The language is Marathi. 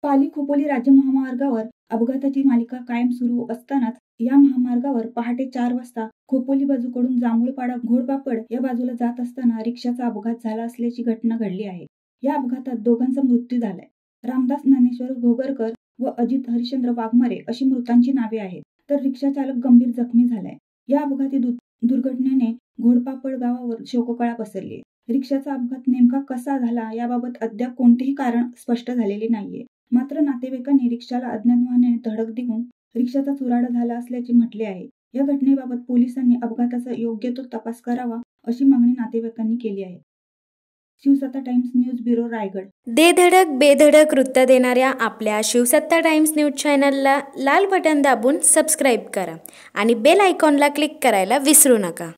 पाली खोपोली राज्य महामार्गावर अपघाताची मालिका कायम सुरू असतानाच या महामार्गावर पहाटे 4 वाजता खोपोली बाजूकडून जांभूळपाडा घोडपापड या बाजूला जात असताना रिक्षाचा अपघात झाला असल्याची घटना घडली आहे। या अपघातात दोघांचा मृत्यू झालाय। रामदास ज्ञानेश्वर घोगरकर व अजित हरिश्चंद्र वाघमारे अशी मृतांची नावे आहेत, तर रिक्षा चालक गंभीर जखमी झालाय। या अपघाती दुर्घटनेने घोडपापड गावावर शोककळा पसरली। रिक्षाचा अपघात नेमका कसा झाला याबाबत अद्याप कोणतेही कारण स्पष्ट झालेले नाहीये। मात्र नातेवाईकांनी रिक्षाला अज्ञात वाहनाने धडक देऊन रिक्षाचा चुराडा झाला असल्याचे म्हटले आहे। या घटनेबाबत पोलिसांनी अपघाताचा योग्य तो तपास करावा अशी मागणी नातेवाईकांनी केली आहे। शिवसत्ता टाइम्स न्यूज ब्युरो रायगड। दे धडक बेधडक वृत्त देणाऱ्या आपल्या शिवसत्ता टाइम्स न्यूज चॅनलला लाल बटन दाबून सबस्क्राईब करा आणि बेल आयकॉनला क्लिक करायला विसरू नका।